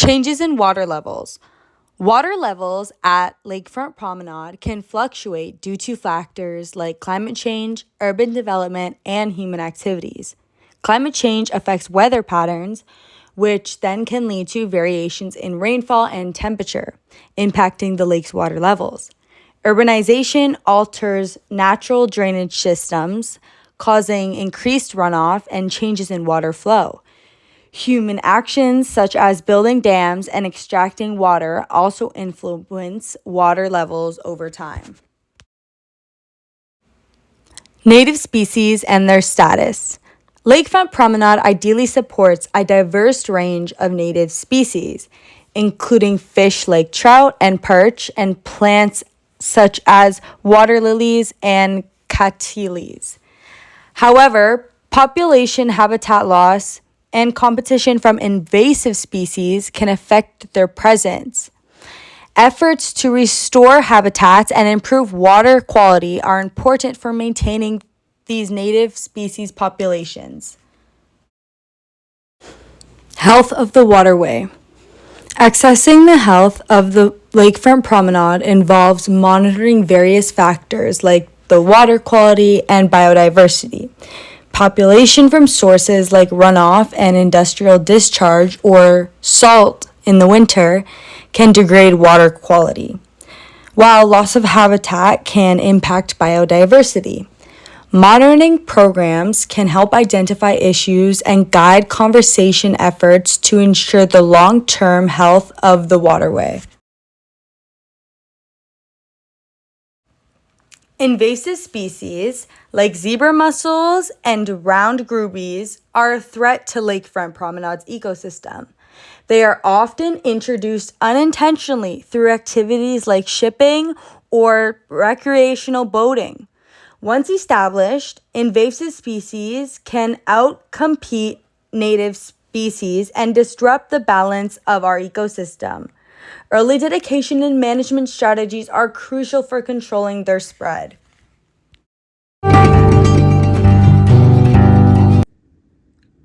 Changes in water levels. Water levels at Lakefront Promenade can fluctuate due to factors like climate change, urban development, and human activities. Climate change affects weather patterns, which then can lead to variations in rainfall and temperature, impacting the lake's water levels. Urbanization alters natural drainage systems, causing increased runoff and changes in water flow. Human actions such as building dams and extracting water also influence water levels over time. Native species and their status. Lakefront Promenade ideally supports a diverse range of native species, including fish like trout and perch, and plants such as water lilies and cattleyas. However, population habitat loss and competition from invasive species can affect their presence. Efforts to restore habitats and improve water quality are important for maintaining these native species populations. Health of the waterway. Accessing the health of the lakefront promenade involves monitoring various factors like the water quality and biodiversity. Population from sources like runoff and industrial discharge or salt in the winter can degrade water quality, while loss of habitat can impact biodiversity. Monitoring programs can help identify issues and guide conservation efforts to ensure the long-term health of the waterway. Invasive species like zebra mussels and round groupies are a threat to Lakefront Promenade's ecosystem. They are often introduced unintentionally through activities like shipping or recreational boating. Once established, invasive species can outcompete native species and disrupt the balance of our ecosystem. Early dedication and management strategies are crucial for controlling their spread.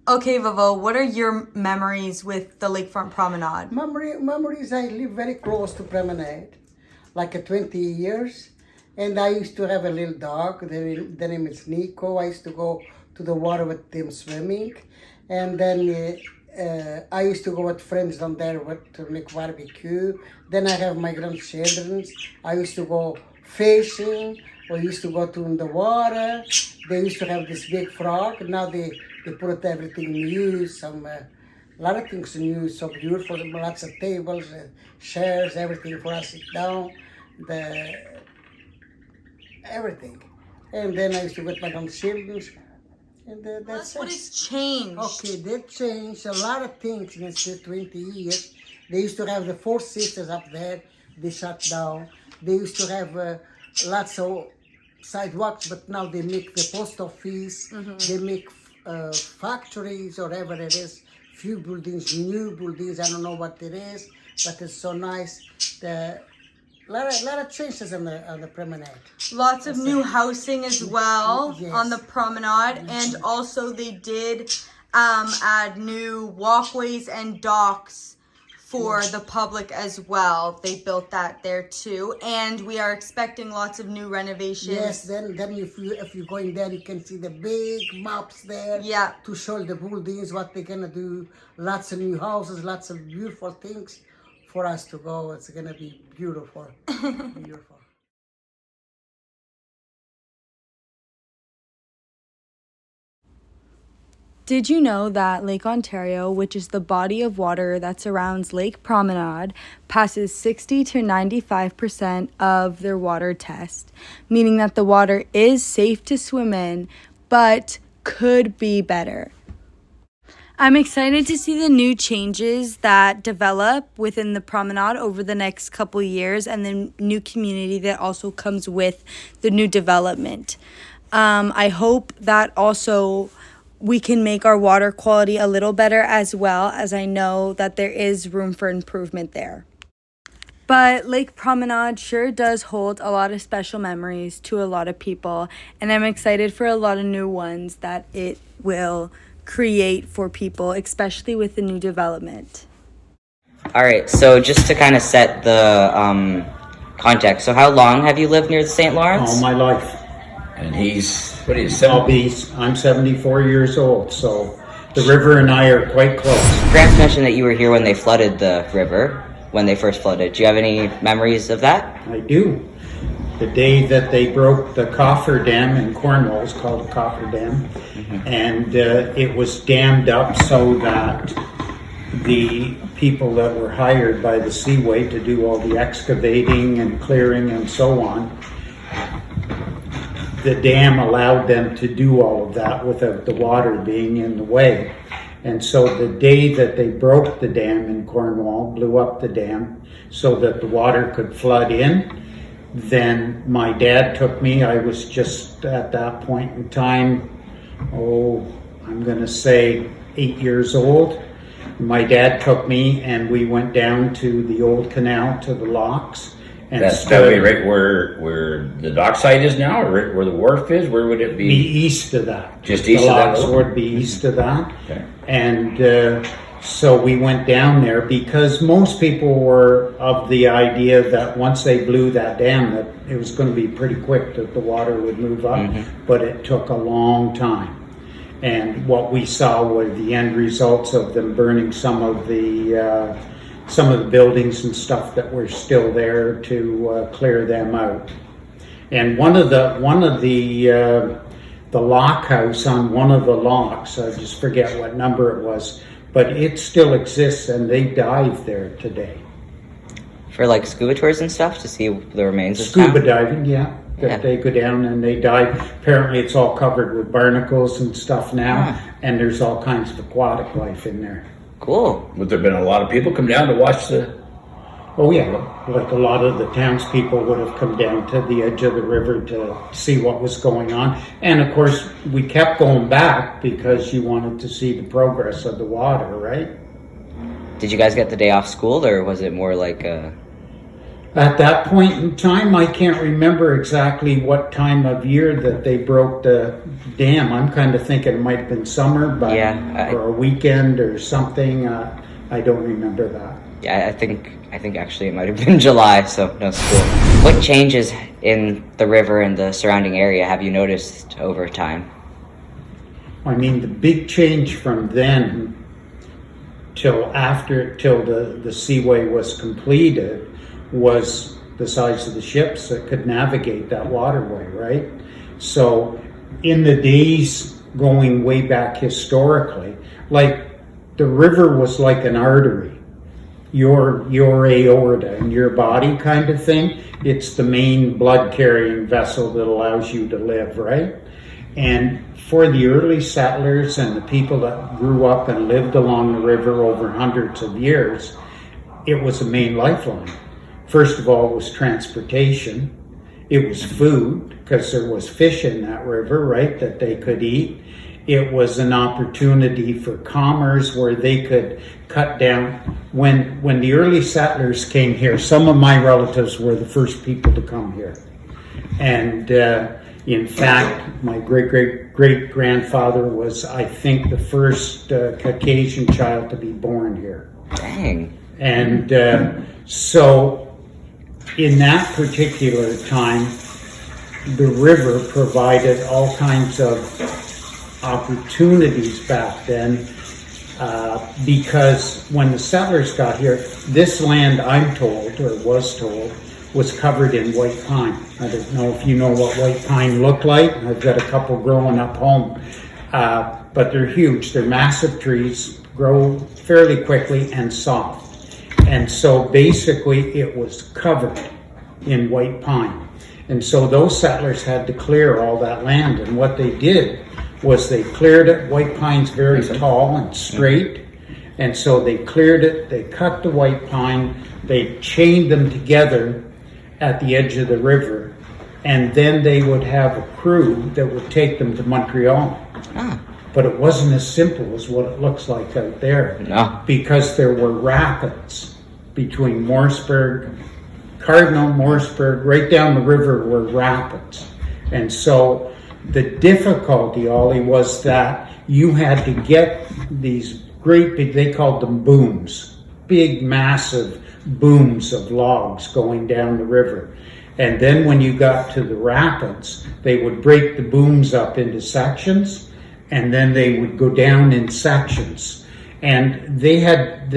Okay, Vovo, what are your memories with the Lakefront Promenade? Memories, I live very close to Promenade, like 20 years. And I used to have a little dog. The name is Nico. I used to go to the water with him swimming. And then I used to go with friends down there to make barbecue. Then I have my grandchildren. I used to go fishing. We used to go to in the water. They used to have this big frog. Now they put everything new, a lot of things new, so beautiful, lots of tables, chairs, everything for us to sit down, everything. And then I used to get my own children. And that's what has changed. Okay, that changed a lot of things in the 20 years. They used to have the Four Sisters up there. They shut down. They used to have lots of sidewalks, but now they make the post office. They make factories or whatever it is. Few buildings, new buildings. I don't know what it is, but it's so nice. A lot of changes on the promenade. Lots of new housing as well. Yes. On the promenade, and also they did add new walkways and docks for the public as well. They built that there too, and we are expecting lots of new renovations. Yes, then if you go in there, you can see the big maps there. Yeah. To show the buildings, what they're gonna do. Lots of new houses, lots of beautiful things for us to go. It's gonna be beautiful. Beautiful. Did you know that Lake Ontario, which is the body of water that surrounds Lake Promenade, passes 60 to 95% of their water test, meaning that the water is safe to swim in, but could be better. I'm excited to see the new changes that develop within the promenade over the next couple years and the new community that also comes with the new development. I hope that also we can make our water quality a little better as well, as I know that there is room for improvement there. But Lake Promenade sure does hold a lot of special memories to a lot of people, and I'm excited for a lot of new ones that it will create for people, especially with the new development. All right, so just to kind of set the context, so how long have you lived near the St. Lawrence? All my life. And he's, what is he, I'm 74 years old, so the river and I are quite close. Grant mentioned that you were here when they flooded the river, when they first flooded. Do you have any memories of that? I do. The day that they broke the Coffer Dam in Cornwall, it's called the Coffer Dam, and it was dammed up so that the people that were hired by the Seaway to do all the excavating and clearing and so on, the dam allowed them to do all of that without the water being in the way. And so the day that they broke the dam in Cornwall, blew up the dam so that the water could flood in, then my dad took me. I was just at that point in time, I'm going to say 8 years old. My dad took me and we went down to the old canal, to the locks. And that's gotta be right where the dockside is now, or right where the wharf is? Where would it be? Be east of that. Just east the of that? locks would be east of that. Okay. And so we went down there because most people were of the idea that once they blew that dam that it was going to be pretty quick that the water would move up, but it took a long time. And what we saw were the end results of them burning some of the buildings and stuff that were still there to clear them out. And one of the lock house on one of the locks, I just forget what number it was, but it still exists and they dive there today. For like scuba tours and stuff to see the remains of Scuba town? diving, yeah. Yeah. They go down and they dive. Apparently it's all covered with barnacles and stuff now, and there's all kinds of aquatic life in there. Cool. Would there have been a lot of people come down to watch the... Oh yeah, like a lot of the townspeople would have come down to the edge of the river to see what was going on. And of course, we kept going back because you wanted to see the progress of the water, right? Did you guys get the day off school, or was it more like At that point in time, I can't remember exactly what time of year that they broke the dam. I'm kind of thinking it might have been summer, but or a weekend or something. I don't remember that. Yeah, I think actually it might have been July, so no school. What changes in the river and the surrounding area have you noticed over time? I mean, the big change from then till the Seaway was completed was the size of the ships that could navigate that waterway, right? So in the days going way back historically, like the river was like an artery. Your aorta in your body kind of thing. It's the main blood carrying vessel that allows you to live, right? And for the early settlers and the people that grew up and lived along the river over hundreds of years, it was a main lifeline. First of all, it was transportation. It was food, because there was fish in that river, right, that they could eat. It was an opportunity for commerce where they could cut down. When the early settlers came here, some of my relatives were the first people to come here. And in fact, my great-great-great-grandfather was, I think, the first Caucasian child to be born here. Dang. And so in that particular time, the river provided all kinds of opportunities back then, because when the settlers got here, this land, I'm told, or was told, was covered in white pine. I don't know if you know what white pine looked like. I've got a couple growing up home, but they're huge. They're massive trees, grow fairly quickly and soft. And so basically it was covered in white pine. And so those settlers had to clear all that land. And what they did was they cleared it. White pine's very tall and straight. And so they cleared it, they cut the white pine, they chained them together at the edge of the river, and then they would have a crew that would take them to Montreal. But it wasn't as simple as what it looks like out there. No. Because there were rapids between Morrisburg, Cardinal, Morrisburg, right down the river were rapids. And so the difficulty, Ollie, was that you had to get these great big, they called them booms, big, massive booms of logs going down the river. And then when you got to the rapids, they would break the booms up into sections, and then they would go down in sections. And they had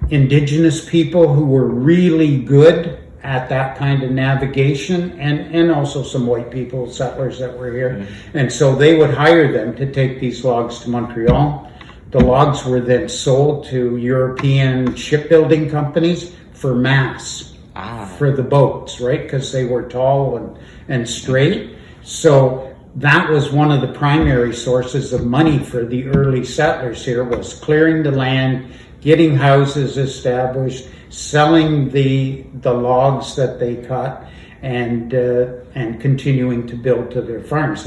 indigenous people who were really good at that kind of navigation, and also some white people, settlers that were here. And so they would hire them to take these logs to Montreal. The logs were then sold to European shipbuilding companies for mass. For the boats, right? Because they were tall and straight. So that was one of the primary sources of money for the early settlers here, was clearing the land, getting houses established, selling the logs that they cut, and continuing to build to their farms.